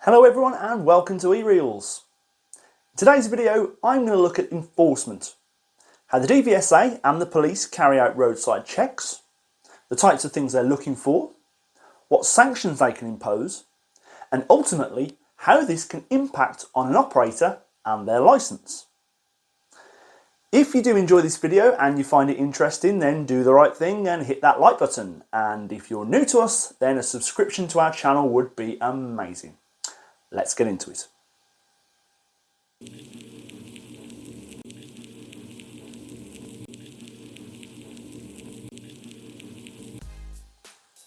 Hello everyone and welcome to eReels. In today's video I'm going to look at enforcement, how the DVSA and the police carry out roadside checks, the types of things they're looking for, what sanctions they can impose, and ultimately how this can impact on an operator and their licence. If you do enjoy this video and you find it interesting, then do the right thing and hit that like button, and if you're new to us then a subscription to our channel would be amazing. Let's get into it.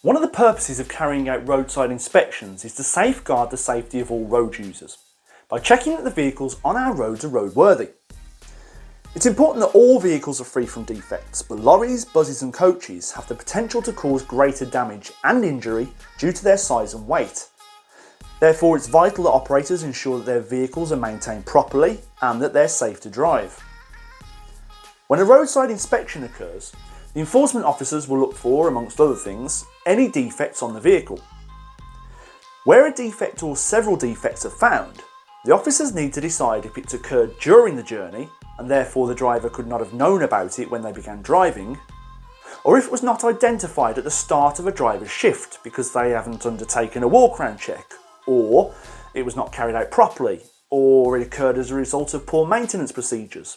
One of the purposes of carrying out roadside inspections is to safeguard the safety of all road users by checking that the vehicles on our roads are roadworthy. It's important that all vehicles are free from defects, but lorries, buses and coaches have the potential to cause greater damage and injury due to their size and weight. Therefore, it's vital that operators ensure that their vehicles are maintained properly and that they're safe to drive. When a roadside inspection occurs, the enforcement officers will look for, amongst other things, any defects on the vehicle. Where a defect or several defects are found, the officers need to decide if it's occurred during the journey and therefore the driver could not have known about it when they began driving, or if it was not identified at the start of a driver's shift because they haven't undertaken a walk-round check, or it was not carried out properly, or it occurred as a result of poor maintenance procedures.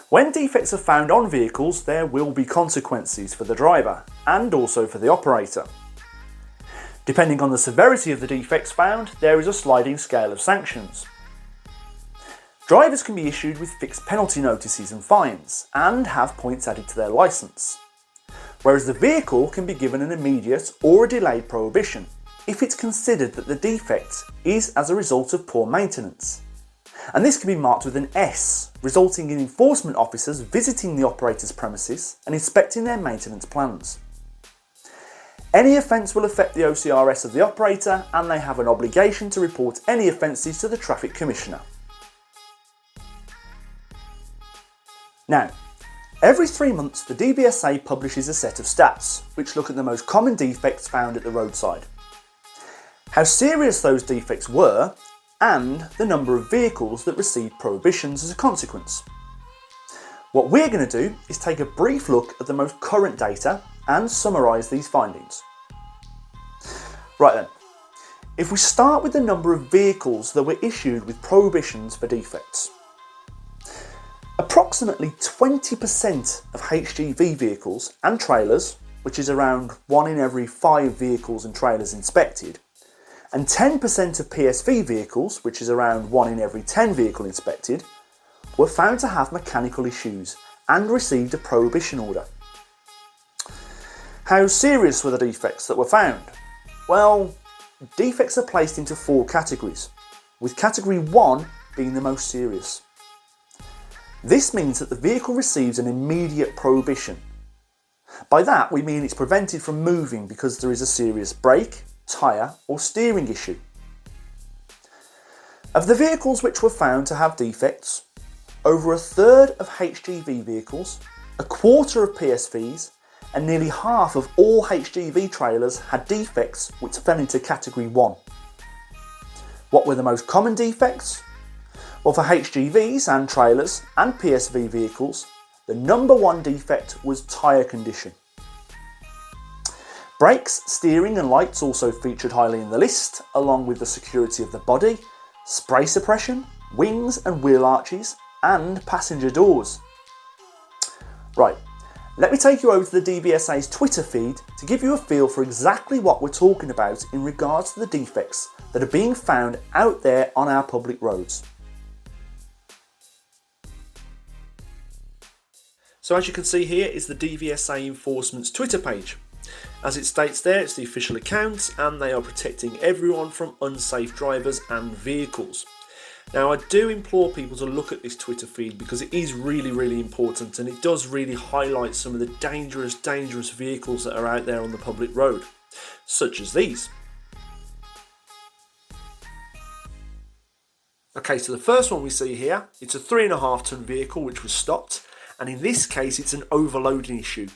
When defects are found on vehicles, there will be consequences for the driver and also for the operator. Depending on the severity of the defects found, there is a sliding scale of sanctions. Drivers can be issued with fixed penalty notices and fines and have points added to their licence, whereas the vehicle can be given an immediate or a delayed prohibition if it's considered that the defect is as a result of poor maintenance. And this can be marked with an S, resulting in enforcement officers visiting the operator's premises and inspecting their maintenance plans. Any offence will affect the OCRS of the operator and they have an obligation to report any offences to the Traffic Commissioner. Now, every 3 months the DVSA publishes a set of stats which look at the most common defects found at the roadside, how serious those defects were, and the number of vehicles that received prohibitions as a consequence. What we're going to do is take a brief look at the most current data and summarise these findings. Right then, if we start with the number of vehicles that were issued with prohibitions for defects. Approximately 20% of HGV vehicles and trailers, which is around 1 in every 5 vehicles and trailers inspected, and 10% of PSV vehicles, which is around 1 in every 10 vehicles inspected, were found to have mechanical issues and received a prohibition order. How serious were the defects that were found? Well, defects are placed into 4 categories, with category 1 being the most serious. This means that the vehicle receives an immediate prohibition. By that we mean it's prevented from moving because there is a serious brake, tyre or steering issue. Of the vehicles which were found to have defects, over a third of HGV vehicles, a quarter of PSVs and nearly half of all HGV trailers had defects which fell into category 1. What were the most common defects? Well, for HGVs and trailers and PSV vehicles, the number 1 defect was tyre condition. Brakes, steering and lights also featured highly in the list, along with the security of the body, spray suppression, wings and wheel arches, and passenger doors. Right, let me take you over to the DVSA's Twitter feed to give you a feel for exactly what we're talking about in regards to the defects that are being found out there on our public roads. So as you can see here is the DVSA Enforcement's Twitter page. As it states there, it's the official account and they are protecting everyone from unsafe drivers and vehicles. Now I do implore people to look at this Twitter feed because it is really important and it does really highlight some of the dangerous vehicles that are out there on the public road, such as these. Okay, so the first one we see here, it's a 3.5 ton vehicle which was stopped, and in this case it's an overloading issue.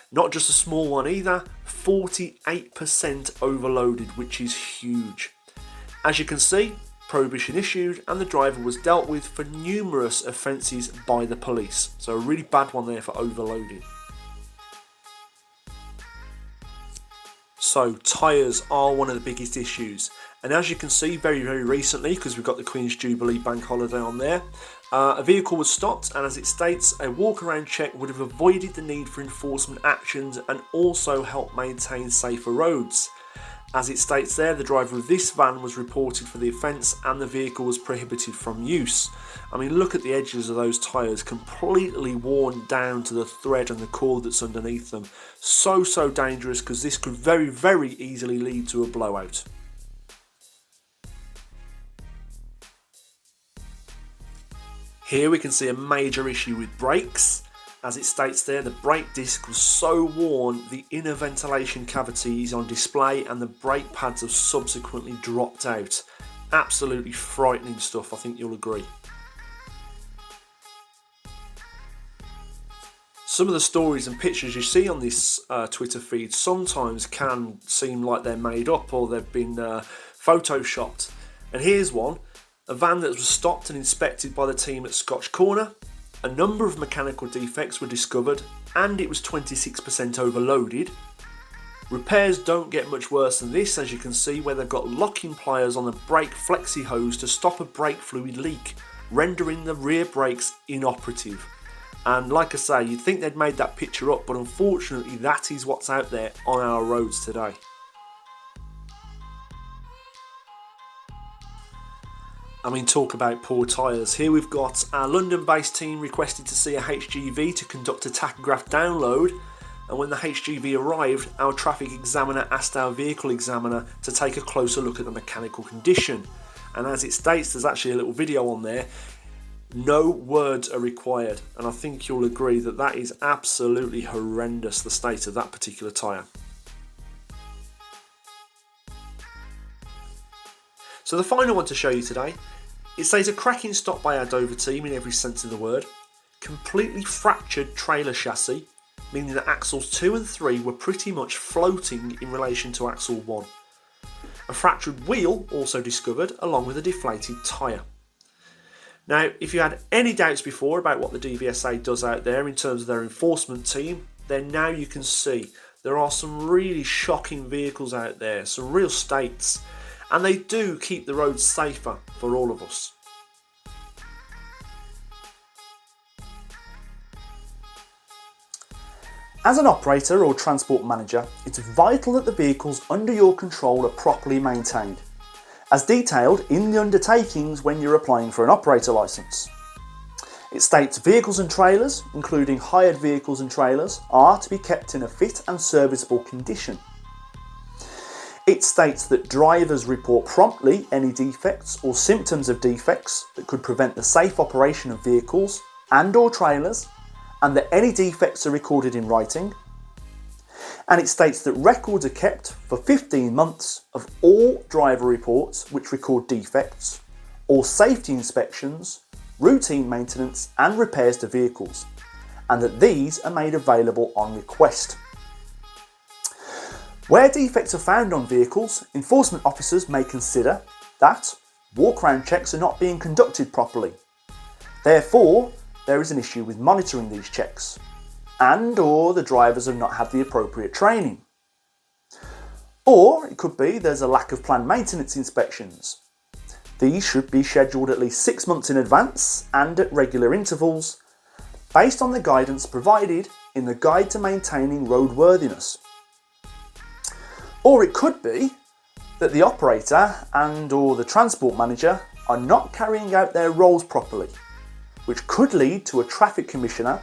Not just a small one either, 48% overloaded, which is huge. As you can see, prohibition issued and the driver was dealt with for numerous offences by the police. So a really bad one there for overloading. So tyres are one of the biggest issues, and as you can see very recently, because we've got the Queen's Jubilee bank holiday on there, a vehicle was stopped, and as it states, a walk around check would have avoided the need for enforcement actions and also helped maintain safer roads. As it states there, the driver of this van was reported for the offence and the vehicle was prohibited from use. I mean, look at the edges of those tyres, completely worn down to the thread and the cord that's underneath them. So dangerous, because this could very easily lead to a blowout. Here we can see a major issue with brakes. As it states there, the brake disc was so worn, the inner ventilation cavity is on display and the brake pads have subsequently dropped out. Absolutely frightening stuff, I think you'll agree. Some of the stories and pictures you see on this Twitter feed sometimes can seem like they're made up or they've been photoshopped. And here's one, a van that was stopped and inspected by the team at Scotch Corner. A number of mechanical defects were discovered and it was 26% overloaded. Repairs don't get much worse than this, as you can see, where they've got locking pliers on the brake flexi hose to stop a brake fluid leak, rendering the rear brakes inoperative. And like I say, you'd think they'd made that picture up, but unfortunately that is what's out there on our roads today. I mean, talk about poor tyres. Here we've got our London-based team requested to see a HGV to conduct a tachograph download, and when the HGV arrived, our traffic examiner asked our vehicle examiner to take a closer look at the mechanical condition. And as it states, there's actually a little video on there. No words are required, and I think you'll agree that that is absolutely horrendous, the state of that particular tyre. So the final one to show you today, it says a cracking stop by our Dover team in every sense of the word, completely fractured trailer chassis, meaning that axles 2 and 3 were pretty much floating in relation to axle 1. A fractured wheel also discovered, along with a deflated tyre. Now, if you had any doubts before about what the DVSA does out there in terms of their enforcement team, then now you can see there are some really shocking vehicles out there, some real states. And they do keep the roads safer for all of us. As an operator or transport manager, it's vital that the vehicles under your control are properly maintained, as detailed in the undertakings when you're applying for an operator licence. It states vehicles and trailers, including hired vehicles and trailers, are to be kept in a fit and serviceable condition. It states that drivers report promptly any defects or symptoms of defects that could prevent the safe operation of vehicles and or trailers, and that any defects are recorded in writing. And it states that records are kept for 15 months of all driver reports which record defects, all safety inspections, routine maintenance and repairs to vehicles, and that these are made available on request. Where defects are found on vehicles, enforcement officers may consider that walk-around checks are not being conducted properly. Therefore, there is an issue with monitoring these checks, and or the drivers have not had the appropriate training. Or it could be there's a lack of planned maintenance inspections. These should be scheduled at least 6 months in advance and at regular intervals, based on the guidance provided in the Guide to Maintaining Roadworthiness. Or it could be that the operator and or the transport manager are not carrying out their roles properly, which could lead to a traffic commissioner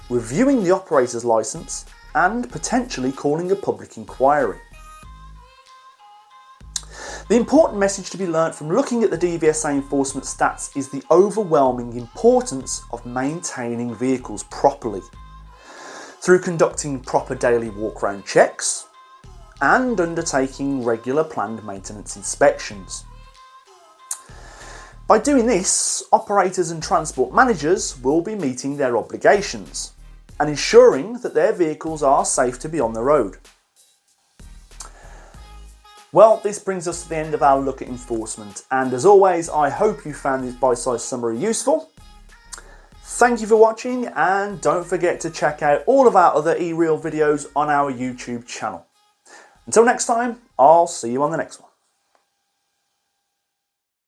reviewing the operator's licence and potentially calling a public inquiry. The important message to be learnt from looking at the DVSA enforcement stats is the overwhelming importance of maintaining vehicles properly, through conducting proper daily walk-around checks and undertaking regular planned maintenance inspections. By doing this, operators and transport managers will be meeting their obligations and ensuring that their vehicles are safe to be on the road. Well, this brings us to the end of our look at enforcement, and as always, I hope you found this bite-sized summary useful. Thank you for watching, and don't forget to check out all of our other eReal videos on our YouTube channel. Until next time, I'll see you on the next one.